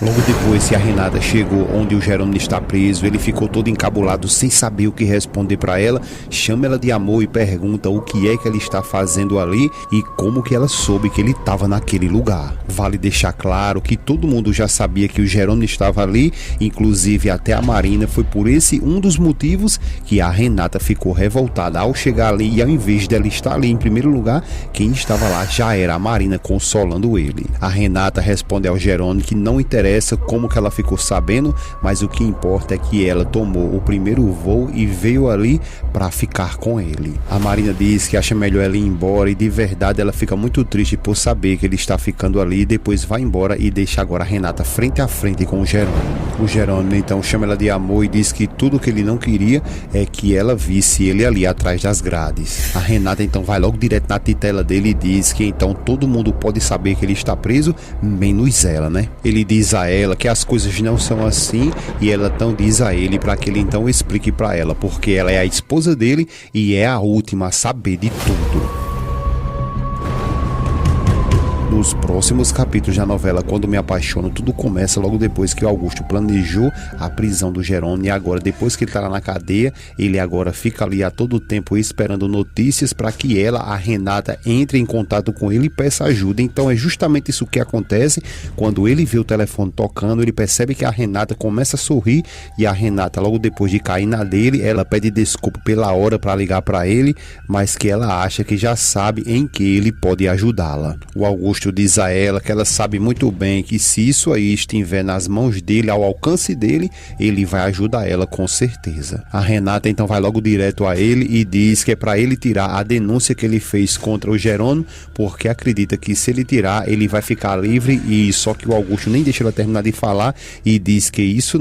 Logo depois que a Renata chegou onde o Jerônimo está preso, ele ficou todo encabulado sem saber o que responder para ela, chama ela de amor e pergunta o que é que ela está fazendo ali e como que ela soube que ele estava naquele lugar. Vale deixar claro que todo mundo já sabia que o Jerônimo estava ali, inclusive até a Marina. Foi por esse um dos motivos que a Renata ficou revoltada ao chegar ali, e ao invés dela estar ali em primeiro lugar, quem estava lá já era a Marina consolando ele. A Renata responde ao Jerônimo que não interessa como que ela ficou sabendo, mas o que importa é que ela tomou o primeiro voo e veio ali para ficar com ele. A Marina diz que acha melhor ela ir embora e de verdade ela fica muito triste por saber que ele está ficando ali, depois vai embora e deixa agora a Renata frente a frente com o Jerônimo. O Jerônimo então chama ela de amor e diz que tudo que ele não queria é que ela visse ele ali atrás das grades. A Renata então vai logo direto na titela dele e diz que então todo mundo pode saber que ele está preso, menos ela, né? Ele diz a ela que as coisas não são assim e ela então diz a ele para que ele então explique para ela, porque ela é a esposa dele e é a última a saber de tudo. Nos próximos capítulos da novela Quando Me Apaixono, tudo começa logo depois que o Augusto planejou a prisão do Jerônimo, e agora depois que ele está lá na cadeia, ele agora fica ali a todo tempo esperando notícias para que ela, a Renata, entre em contato com ele e peça ajuda. Então é justamente isso que acontece. Quando ele vê o telefone tocando, ele percebe que a Renata começa a sorrir, e a Renata, logo depois de cair na dele, ela pede desculpa pela hora para ligar para ele, mas que ela acha que já sabe em que ele pode ajudá-la. O Augusto diz a ela que ela sabe muito bem que se isso aí estiver nas mãos dele, ao alcance dele, ele vai ajudar ela com certeza. A Renata então vai logo direto a ele e diz que é para ele tirar a denúncia que ele fez contra o Jerônimo, porque acredita que se ele tirar, ele vai ficar livre. E só que o Augusto nem deixa ela terminar de falar e diz que isso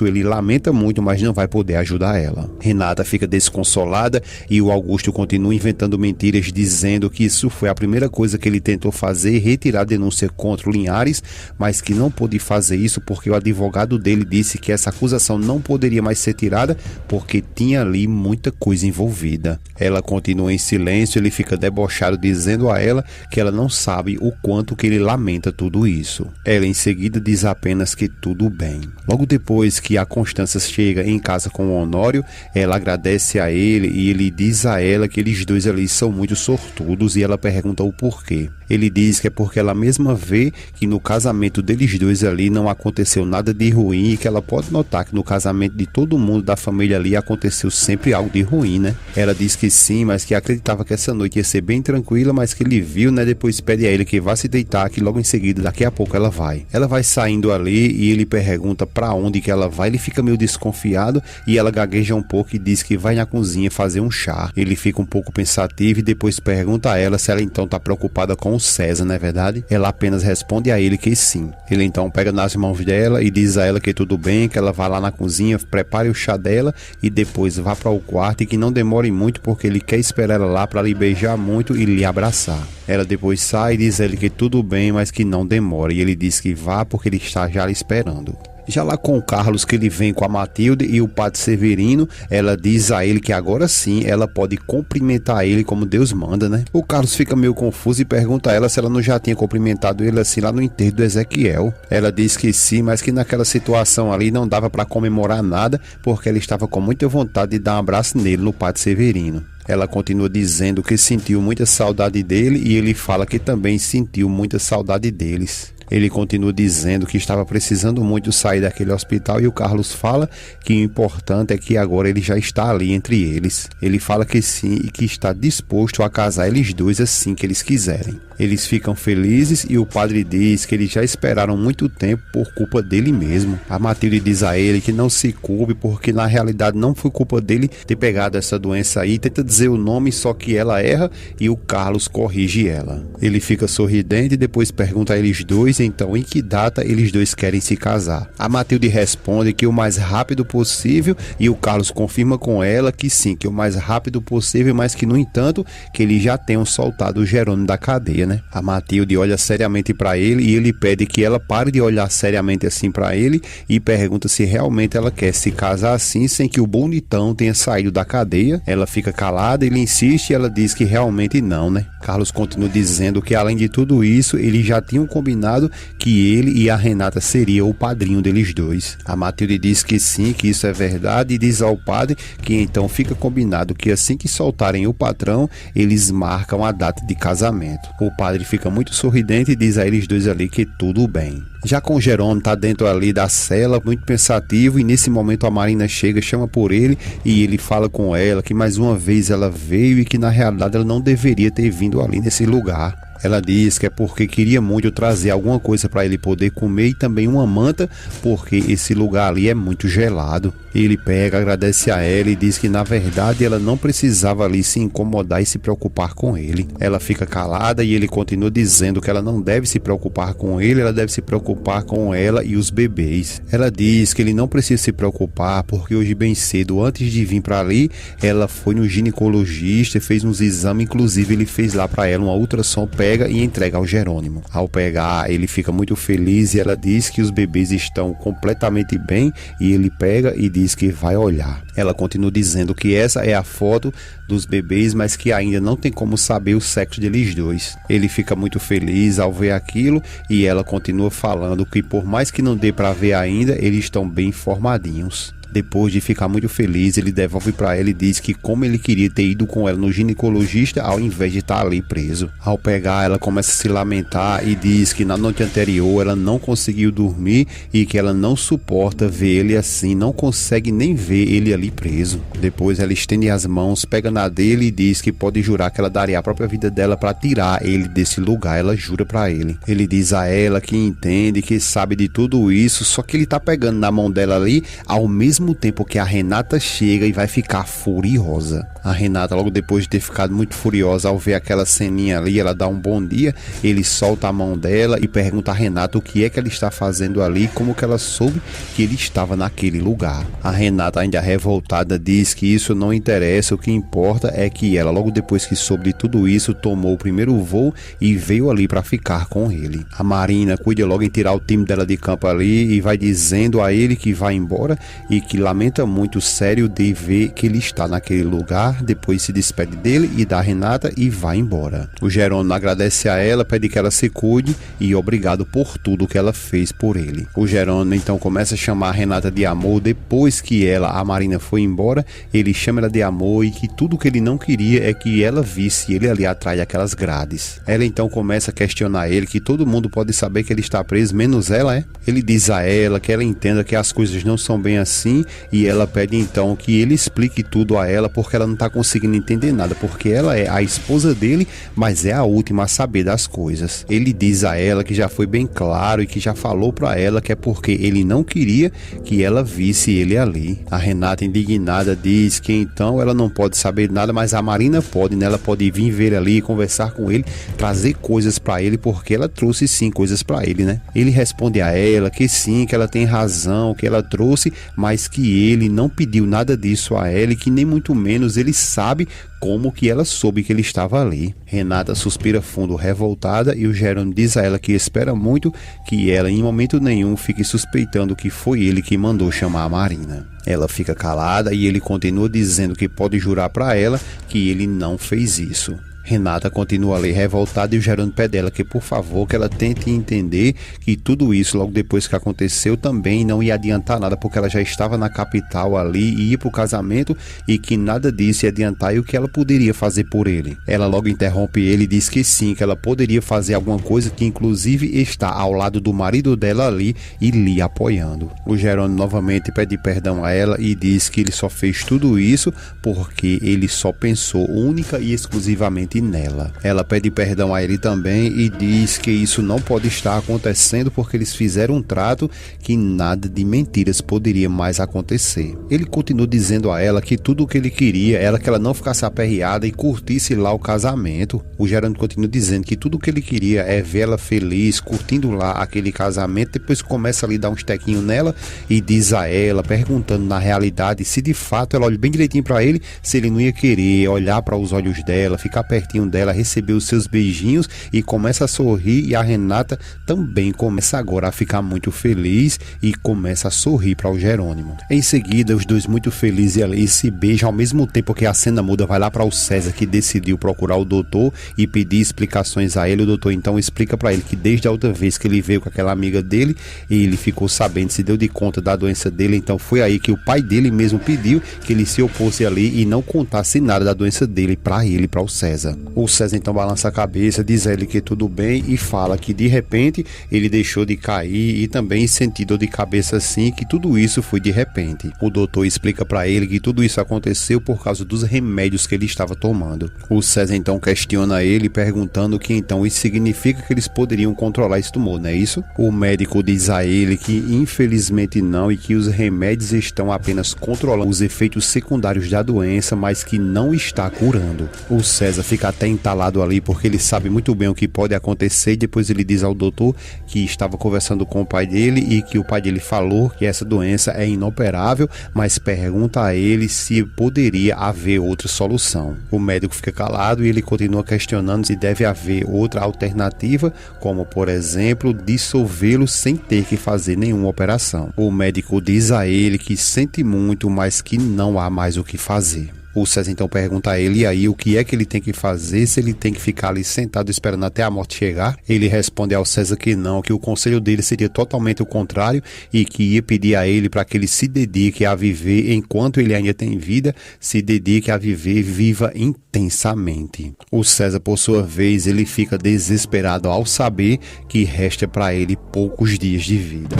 ele lamenta muito, mas não vai poder ajudar ela. Renata fica desconsolada e o Augusto continua inventando mentiras, dizendo que isso foi a primeira coisa que ele tentou fazer, retirar a denúncia contra o Linhares, mas que não pôde fazer isso porque o advogado dele disse que essa acusação não poderia mais ser tirada porque tinha ali muita coisa envolvida. Ela continua em silêncio, ele fica debochado dizendo a ela que ela não sabe o quanto que ele lamenta tudo isso. Ela em seguida diz apenas que tudo bem. Logo depois que a Constância chega em casa com o Honório, ela agradece a ele e ele diz a ela que eles dois ali são muito sortudos, e ela pergunta o porquê. Ele diz que é porque ela mesma vê que no casamento deles dois ali não aconteceu nada de ruim, e que ela pode notar que no casamento de todo mundo da família ali aconteceu sempre algo de ruim, né? Ela diz que sim, mas que acreditava que essa noite ia ser bem tranquila, mas que ele viu, né? Depois pede a ele que vá se deitar, que logo em seguida, daqui a pouco ela vai. Ela vai saindo ali e ele pergunta pra onde que ela vai, ele fica meio desconfiado e ela gagueja um pouco e diz que vai na cozinha fazer um chá. Ele fica um pouco pensativo e depois pergunta a ela se ela então tá preocupada com o César, não é verdade? Ela apenas responde a ele que sim. Ele então pega nas mãos dela e diz a ela que tudo bem, que ela vá lá na cozinha, prepare o chá dela e depois vá para o quarto, e que não demore muito porque ele quer esperar ela lá para lhe beijar muito e lhe abraçar. Ela depois sai e diz a ele que tudo bem, mas que não demora, e ele diz que vá porque ele está já lhe esperando. Já lá com o Carlos, que ele vem com a Matilde e o Padre Severino, ela diz a ele que agora sim ela pode cumprimentar ele como Deus manda, né? O Carlos fica meio confuso e pergunta a ela se ela não já tinha cumprimentado ele assim lá no enterro do Ezequiel. Ela diz que sim, mas que naquela situação ali não dava para comemorar nada, porque ela estava com muita vontade de dar um abraço nele, no Padre Severino. Ela continua dizendo que sentiu muita saudade dele e ele fala que também sentiu muita saudade deles. Ele continua dizendo que estava precisando muito sair daquele hospital e o Carlos fala que o importante é que agora ele já está ali entre eles. Ele fala que sim e que está disposto a casar eles dois assim que eles quiserem. Eles ficam felizes e o padre diz que eles já esperaram muito tempo por culpa dele mesmo. A Matilde diz a ele que não se culpe porque na realidade não foi culpa dele ter pegado essa doença aí. Tenta dizer o nome, só que ela erra e o Carlos corrige ela. Ele fica sorridente e depois pergunta a eles dois então em que data eles dois querem se casar. A Matilde responde que o mais rápido possível e o Carlos confirma com ela que sim, que o mais rápido possível, mas que no entanto que eles já tenham soltado o Jerônimo da cadeia, né? A Matilde olha seriamente para ele e ele pede que ela pare de olhar seriamente assim para ele e pergunta se realmente ela quer se casar assim sem que o bonitão tenha saído da cadeia. Ela fica calada, ele insiste e ela diz que realmente não, né? Carlos continua dizendo que além de tudo isso, eles já tinham combinado que ele e a Renata seria o padrinho deles dois. A Matilde diz que sim, que isso é verdade, e diz ao padre que então fica combinado que assim que soltarem o patrão, eles marcam a data de casamento. O padre fica muito sorridente e diz a eles dois ali que tudo bem. Já com o Jerônimo tá dentro ali da cela, muito pensativo, e nesse momento a Marina chega, chama por ele e ele fala com ela que mais uma vez ela veio e que na realidade ela não deveria ter vindo ali nesse lugar. Ela diz que é porque queria muito trazer alguma coisa para ele poder comer e também uma manta, porque esse lugar ali é muito gelado. Ele pega, agradece a ela e diz que na verdade ela não precisava ali se incomodar e se preocupar com ele. Ela fica calada e ele continua dizendo que ela não deve se preocupar com ele, ela deve se preocupar com ela e os bebês. Ela diz que ele não precisa se preocupar porque hoje bem cedo, antes de vir para ali, ela foi no ginecologista, fez uns exames, inclusive ele fez lá para ela uma ultrassom, pega e entrega ao Jerônimo. Ao pegar, ele fica muito feliz e ela diz que os bebês estão completamente bem e ele pega e diz que vai olhar. Ela continua dizendo que essa é a foto dos bebês, mas que ainda não tem como saber o sexo deles dois. Ele fica muito feliz ao ver aquilo e ela continua falando que por mais que não dê para ver ainda, eles estão bem formadinhos. Depois de ficar muito feliz, ele devolve para ela e diz que como ele queria ter ido com ela no ginecologista ao invés de estar ali preso. Ao pegar, ela começa a se lamentar e diz que na noite anterior ela não conseguiu dormir e que ela não suporta ver ele assim, não consegue nem ver ele ali preso. Depois ela estende as mãos, pega na dele e diz que pode jurar que ela daria a própria vida dela para tirar ele desse lugar. Ela jura para ele. Ele diz a ela que entende, que sabe de tudo isso, só que ele tá pegando na mão dela ali ao mesmo tempo que a Renata chega e vai ficar furiosa. A Renata, logo depois de ter ficado muito furiosa ao ver aquela ceninha ali, ela dá um bom dia, ele solta a mão dela e pergunta a Renata o que é que ela está fazendo ali, como que ela soube que ele estava naquele lugar. A Renata, ainda revoltada, diz que isso não interessa, o que importa é que ela, logo depois que soube de tudo isso, tomou o primeiro voo e veio ali para ficar com ele. A Marina cuida logo em tirar o time dela de campo ali e vai dizendo a ele que vai embora e que lamenta muito sério de ver que ele está naquele lugar. Depois se despede dele e da Renata e vai embora. O Jerônimo agradece a ela, pede que ela se cuide e obrigado por tudo que ela fez por ele. O Jerônimo então começa a chamar a Renata de amor. Depois que a Marina foi embora, ele chama ela de amor e que tudo que ele não queria é que ela visse ele ali atrás daquelas grades. Ela então começa a questionar ele, que todo mundo pode saber que ele está preso, menos ela, é? Ele diz a ela que ela entenda que as coisas não são bem assim e ela pede então que ele explique tudo a ela, porque ela não está conseguindo entender nada, porque ela é a esposa dele, mas é a última a saber das coisas. Ele diz a ela que já foi bem claro e que já falou para ela que é porque ele não queria que ela visse ele ali. A Renata, indignada, diz que então ela não pode saber nada, mas a Marina pode, né? Ela pode vir ver ali, conversar com ele, trazer coisas para ele, porque ela trouxe sim coisas para ele, né? Ele responde a ela que sim, que ela tem razão, que ela trouxe, mas que ele não pediu nada disso a ela e que nem muito menos ele sabe como que ela soube que ele estava ali. Renata suspira fundo, revoltada, e o Jerônimo diz a ela que espera muito que ela em momento nenhum fique suspeitando que foi ele que mandou chamar a Marina. Ela fica calada e ele continua dizendo que pode jurar para ela que ele não fez isso. Renata continua ali revoltada e o Jerônimo pede ela que por favor que ela tente entender que tudo isso logo depois que aconteceu também não ia adiantar nada, porque ela já estava na capital ali e ia para o casamento e que nada disso ia adiantar e o que ela poderia fazer por ele. Ela logo interrompe ele e diz que sim, que ela poderia fazer alguma coisa, que inclusive está ao lado do marido dela ali e lhe apoiando. O Jerônimo novamente pede perdão a ela e diz que ele só fez tudo isso porque ele só pensou única e exclusivamente nela. Ela pede perdão a ele também e diz que isso não pode estar acontecendo porque eles fizeram um trato que nada de mentiras poderia mais acontecer. Ele continua dizendo a ela que tudo o que ele queria era que ela não ficasse aperreada e curtisse lá o casamento. O Jerônimo continua dizendo que tudo o que ele queria é ver ela feliz, curtindo lá aquele casamento. Depois começa ali a dar uns tequinhos nela e diz a ela, perguntando na realidade se de fato ela olha bem direitinho para ele, se ele não ia querer olhar para os olhos dela, ficar perto pertinho dela, receber os seus beijinhos e começa a sorrir, e a Renata também começa agora a ficar muito feliz e começa a sorrir para o Jerônimo. Em seguida, os dois muito felizes ali se beijam, ao mesmo tempo que a cena muda, vai lá para o César, que decidiu procurar o doutor e pedir explicações a ele. O doutor então explica para ele que desde a outra vez que ele veio com aquela amiga dele, ele ficou sabendo, se deu de conta da doença dele, então foi aí que o pai dele mesmo pediu que ele se opôsse ali e não contasse nada da doença dele para ele, para o César. O César então balança a cabeça, diz a ele que tudo bem e fala que de repente ele deixou de cair e também sentiu dor de cabeça assim, que tudo isso foi de repente. O doutor explica para ele que tudo isso aconteceu por causa dos remédios que ele estava tomando. O César então questiona ele, perguntando que então isso significa que eles poderiam controlar esse tumor, não é isso? O médico diz a ele que infelizmente não, e que os remédios estão apenas controlando os efeitos secundários da doença, mas que não está curando. O César fica até entalado ali, porque ele sabe muito bem o que pode acontecer, e depois ele diz ao doutor que estava conversando com o pai dele e que o pai dele falou que essa doença é inoperável, mas pergunta a ele se poderia haver outra solução. O médico fica calado e ele continua questionando se deve haver outra alternativa, como por exemplo dissolvê-lo sem ter que fazer nenhuma operação. O médico diz a ele que sente muito, mas que não há mais o que fazer. O César então pergunta a ele, e aí, o que é que ele tem que fazer, se ele tem que ficar ali sentado esperando até a morte chegar. Ele responde ao César que não, que o conselho dele seria totalmente o contrário, e que ia pedir a ele para que ele se dedique a viver enquanto ele ainda tem vida, se dedique a viver, viva intensamente. O César, por sua vez, ele fica desesperado ao saber que resta para ele poucos dias de vida.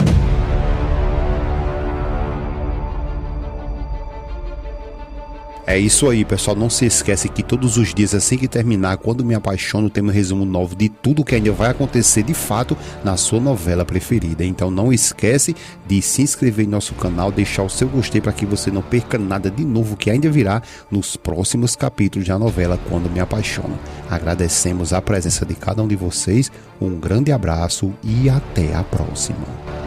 É isso aí, pessoal, não se esquece que todos os dias, assim que terminar Quando Me Apaixono, tem um resumo novo de tudo que ainda vai acontecer de fato na sua novela preferida. Então não esquece de se inscrever em nosso canal, deixar o seu gostei para que você não perca nada de novo que ainda virá nos próximos capítulos da novela Quando Me Apaixono. Agradecemos a presença de cada um de vocês, um grande abraço e até a próxima.